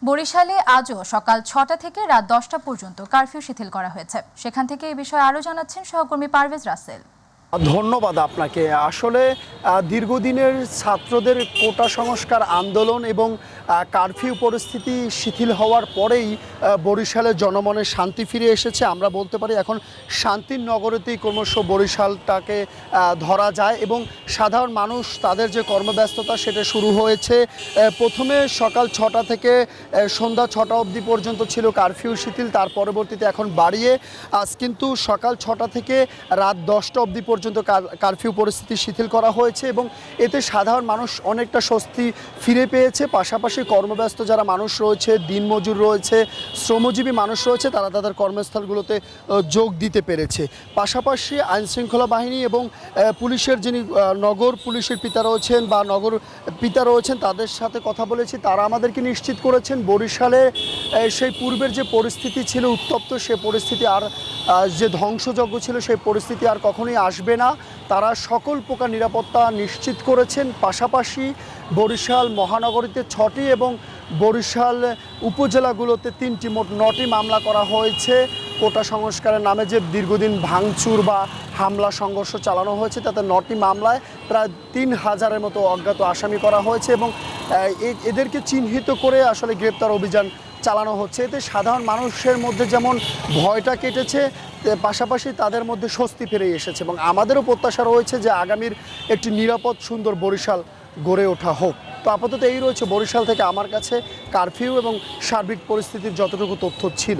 বরিশালে আজও সকাল ৬টা থেকে রাত ১০টা পর্যন্ত কারফিউ শিথিল করা হয়েছে। সেখান থেকে এই বিষয়ে আরও জানাচ্ছেন সহকর্মী পারভেজ রাসেল। ধন্যবাদ আপনাকে। আসলে দীর্ঘদিনের ছাত্রদের কোটা সংস্কার আন্দোলন এবং কারফিউ পরিস্থিতি শিথিল হওয়ার পরেই বরিশালের জনমনে শান্তি ফিরে এসেছে। আমরা বলতে পারি এখন শান্তির নগরীতেই ক্রমশ বরিশালটাকে ধরা যায় এবং সাধারণ মানুষ তাদের যে কর্মব্যস্ততা সেটা শুরু হয়েছে। প্রথমে সকাল ৬টা থেকে সন্ধ্যা ৬টা অবধি পর্যন্ত ছিল কারফিউ শিথিল, তার পরবর্তীতে এখন বাড়িয়ে আজ কিন্তু সকাল ৬টা থেকে রাত ১০টা অবধি পর্যন্ত কারফিউ পরিস্থিতি শিথিল করা হয়েছে এবং এতে সাধারণ মানুষ অনেকটা স্বস্তি ফিরে পেয়েছে। পাশাপাশি কর্মব্যস্ত যারা মানুষ রয়েছে, দিনমজুর রয়েছে, শ্রমজীবী মানুষ রয়েছে, তারা তাদের কর্মস্থলগুলোতে যোগ দিতে পেরেছে। পাশাপাশি আইনশৃঙ্খলা বাহিনী এবং পুলিশের যিনি নগর পুলিশের পিতা রয়েছেন বা নগর পিতা রয়েছেন তাদের সাথে কথা বলেছি। তারা আমাদেরকে নিশ্চিত করেছেন বরিশালে সেই পূর্বের যে পরিস্থিতি ছিল উত্তপ্ত, সে পরিস্থিতি আর যে ধ্বংসযজ্ঞ ছিল সেই পরিস্থিতি আর কখনোই আসবে না। তারা সকল প্রকার নিরাপত্তা নিশ্চিত করেছেন। পাশাপাশি বরিশাল মহানগরীতে 6টি এবং বরিশাল উপজেলাগুলোতে 3টি, মোট 9টি মামলা করা হয়েছে। কোটা সংস্কারের নামে যে দীর্ঘদিন ভাঙচুর বা হামলা সংঘর্ষ চালানো হয়েছে তাতে 9টি মামলায় প্রায় 3000-এর মতো অজ্ঞাত আসামি করা হয়েছে এবং এদেরকে চিহ্নিত করে আসলে গ্রেপ্তার অভিযান চালানো হচ্ছে। এতে সাধারণ মানুষের মধ্যে যেমন ভয়টা কেটেছে, পাশাপাশি তাদের মধ্যে স্বস্তি ফিরে এসেছে এবং আমাদেরও প্রত্যাশা রয়েছে যে আগামীর একটি নিরাপদ সুন্দর বরিশাল গড়ে ওঠা হোক। তো আপাতত এই রয়েছে বরিশাল থেকে আমার কাছে কারফিউ এবং সার্বিক পরিস্থিতির যতটুকু তথ্য ছিল।